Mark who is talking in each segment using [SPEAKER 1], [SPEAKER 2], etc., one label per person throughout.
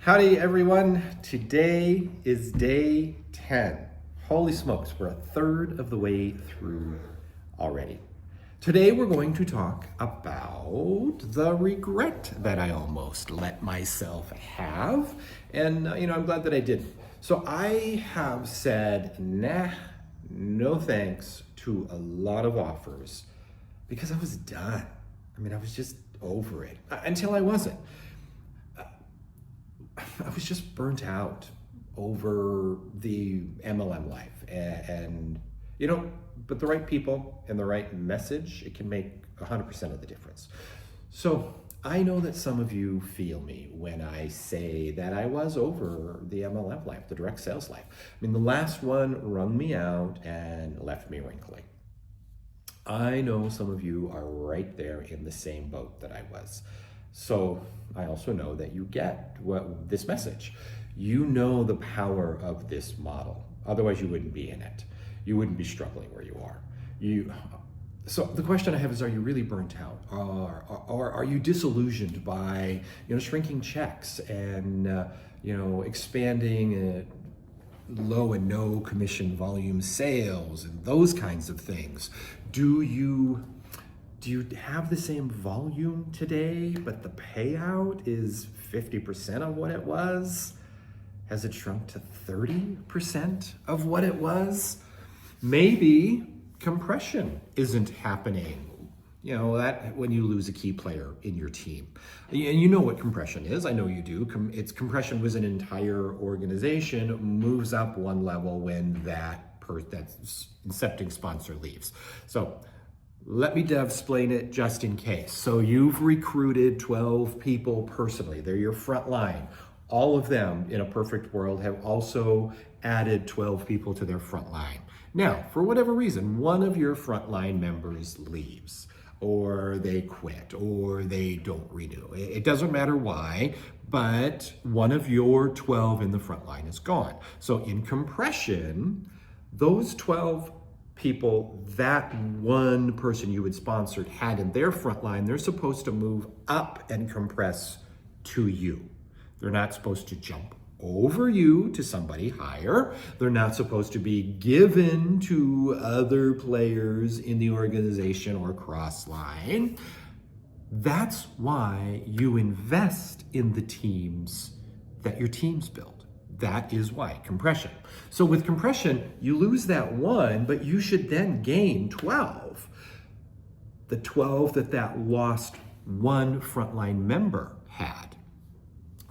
[SPEAKER 1] Howdy everyone, today is day 10. Holy smokes, we're a third of the way through already. Today we're going to talk about the regret that I almost let myself have. And I'm glad that I didn't. So I have said no thanks to a lot of offers because I was done. I was just over it until I wasn't. I was just burnt out over the MLM life and but the right people and the right message, it can make 100% of the difference. So I know that some of you feel me when I say that I was over the MLM life, the direct sales life. The last one wrung me out and left me wrinkly. I know some of you are right there in the same boat that I was. So I also know that you get this message. You know the power of this model. Otherwise you wouldn't be in it. You wouldn't be struggling where you are. So the question I have is, are you really burnt out? Or are you disillusioned by shrinking checks and expanding low and no commission volume sales and those kinds of things? Do you have the same volume today, but the payout is 50% of what it was? Has it shrunk to 30% of what it was? Maybe compression isn't happening. That when you lose a key player in your team. And you know what compression is, I know you do. Compression was an entire organization moves up one level when that incepting sponsor leaves. So let me explain it just in case. So you've recruited 12 people personally. They're your front line. All of them in a perfect world have also added 12 people to their front line. Now, for whatever reason, one of your frontline members leaves, or they quit, or they don't renew. It doesn't matter why, but one of your 12 in the front line is gone. So in compression, those 12 people that one person you had sponsored had in their front line, they're supposed to move up and compress to you. They're not supposed to jump over you to somebody higher. They're not supposed to be given to other players in the organization or cross line. That's why you invest in the teams that your teams build. That is why, compression. So with compression, you lose that one, but you should then gain 12. The 12 that lost one frontline member had.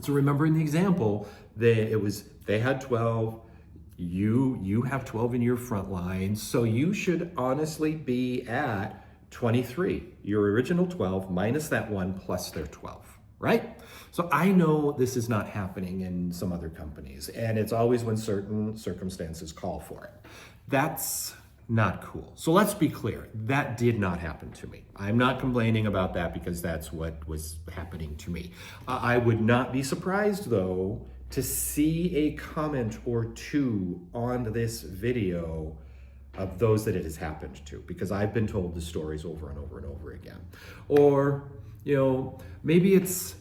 [SPEAKER 1] So remember in the example, they had 12, you have 12 in your front line, so you should honestly be at 23. Your original 12 minus that one plus their 12, right? So I know this is not happening in some other companies, and it's always when certain circumstances call for it. That's not cool. So let's be clear, that did not happen to me. I'm not complaining about that because that's what was happening to me. I would not be surprised though to see a comment or two on this video of those that it has happened to, because I've been told the stories over and over and over again. Or, maybe it's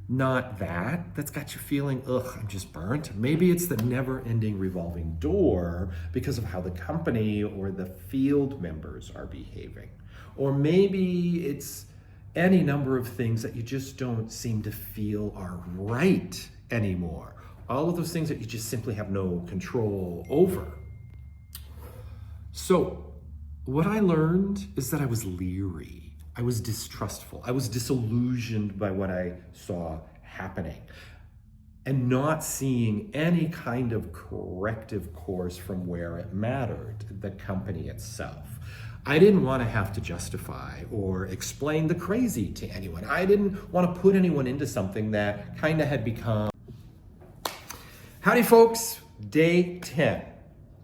[SPEAKER 1] not that's got you feeling, I'm just burnt. Maybe it's the never-ending revolving door because of how the company or the field members are behaving. Or maybe it's any number of things that you just don't seem to feel are right anymore. All of those things that you just simply have no control over. So what I learned is that I was leery. I was distrustful. I was disillusioned by what I saw happening and not seeing any kind of corrective course from where it mattered, the company itself. I didn't want to have to justify or explain the crazy to anyone. I didn't want to put anyone into something that kind of had become. Howdy folks, day 10.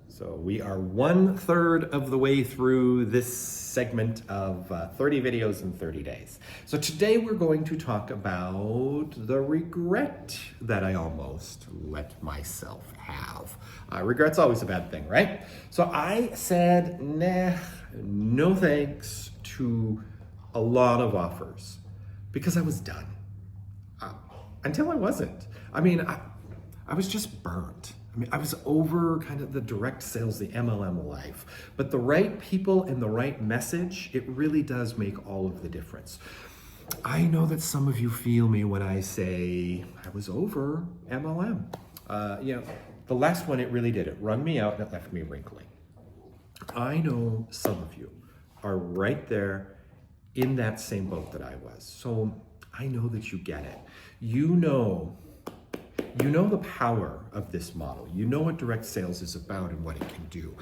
[SPEAKER 1] So we are 1/3 of the way through this segment of 30 videos in 30 days. So today we're going to talk about the regret that I almost let myself have. Regret's always a bad thing, right? So I said, no thanks to a lot of offers because I was done. until I wasn't. I mean, I was just burnt. I mean, I was over kind of the direct sales, the MLM life. But the right people and the right message, it really does make all of the difference. I know that some of you feel me when I say I was over MLM. The last one, it really did. It wrung me out and it left me wrinkly. I know some of you are right there in that same boat that I was. So I know that you get it. You know the power of this model. You know what direct sales is about and what it can do.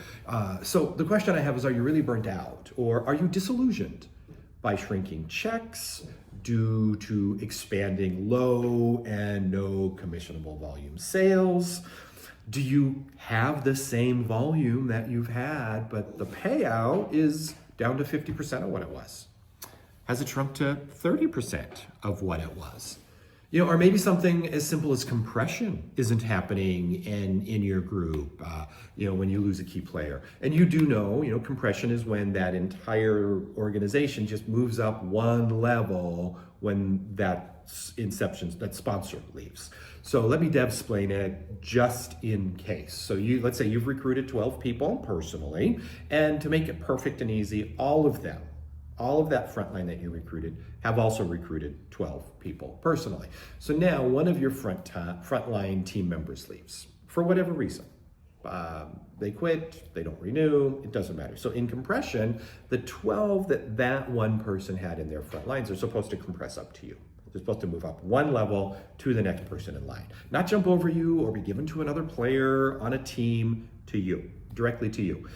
[SPEAKER 1] So the question I have is, are you really burnt out? Or are you disillusioned by shrinking checks due to expanding low and no commissionable volume sales? Do you have the same volume that you've had, but the payout is down to 50% of what it was? Has it shrunk to 30% of what it was? Or maybe something as simple as compression isn't happening in your group, when you lose a key player. And you do know, compression is when that entire organization just moves up one level when that sponsor leaves. So let me devsplain it just in case. So let's say you've recruited 12 people personally, and to make it perfect and easy, all of that frontline that you recruited have also recruited 12 people personally. So now one of your frontline team members leaves for whatever reason. They quit, they don't renew, it doesn't matter. So in compression, the 12 that one person had in their front lines are supposed to compress up to you. They're supposed to move up one level to the next person in line. Not jump over you or be given to another player on a team, to you, directly to you.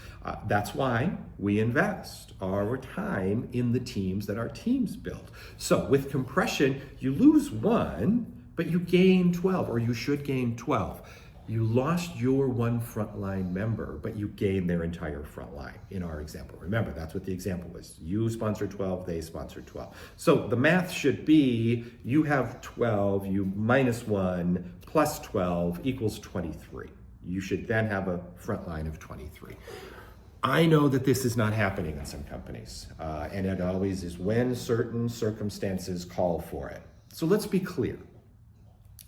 [SPEAKER 1] That's why we invest our time in the teams that our teams build. So with compression, you lose one, but you gain 12, or you should gain 12. You lost your one frontline member, but you gained their entire frontline in our example. Remember, that's what the example was. You sponsored 12, they sponsored 12. So the math should be, you have 12, you minus 1 plus 12 equals 23. You should then have a frontline of 23. I know that this is not happening in some companies, and it always is when certain circumstances call for it. So let's be clear.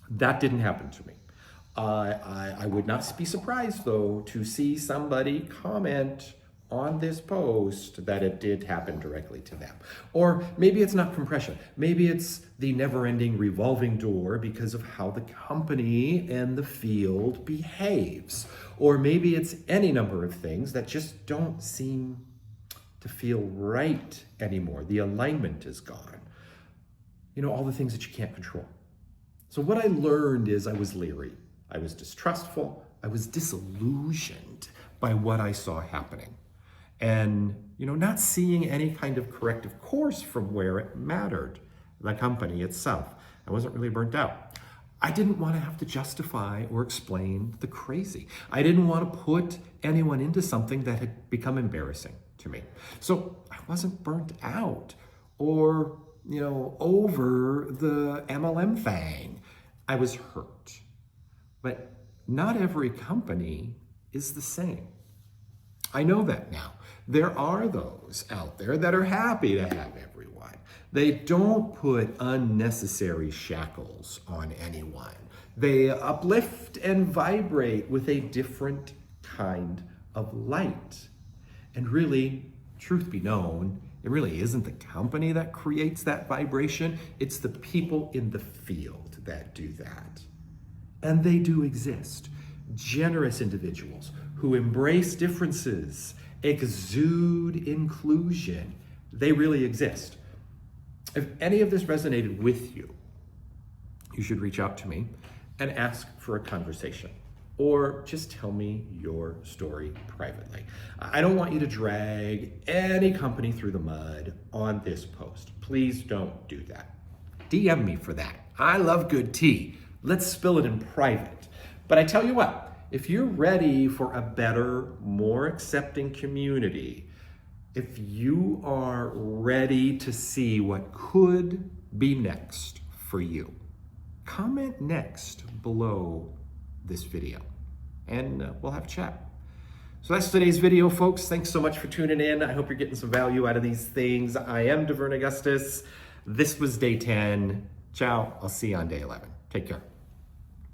[SPEAKER 1] That didn't happen to me. I would not be surprised, though, to see somebody comment on this post that it did happen directly to them. Or maybe it's not compression. Maybe it's the never-ending revolving door because of how the company and the field behaves. Or maybe it's any number of things that just don't seem to feel right anymore. The alignment is gone. All the things that you can't control. So what I learned is I was leery. I was distrustful. I was disillusioned by what I saw happening. And, not seeing any kind of corrective course from where it mattered, the company itself. I wasn't really burnt out. I didn't want to have to justify or explain the crazy. I didn't want to put anyone into something that had become embarrassing to me. So I wasn't burnt out or, over the MLM thing. I was hurt. But not every company is the same. I know that now. There are those out there that are happy to have everyone. They don't put unnecessary shackles on anyone. They uplift and vibrate with a different kind of light. And really, truth be known, it really isn't the company that creates that vibration. It's the people in the field that do that. And they do exist. Generous individuals who embrace differences, exude inclusion. They really exist. If any of this resonated with you, you should reach out to me and ask for a conversation, or just tell me your story privately. I don't want you to drag any company through the mud on this post. Please don't do that. DM me for that. I love good tea. Let's spill it in private. But I tell you what, if you're ready for a better, more accepting community, if you are ready to see what could be next for you, comment next below this video and we'll have a chat. So that's today's video, folks. Thanks so much for tuning in. I hope you're getting some value out of these things. I am DeVern Augustus. This was day 10. Ciao. I'll see you on day 11. Take care.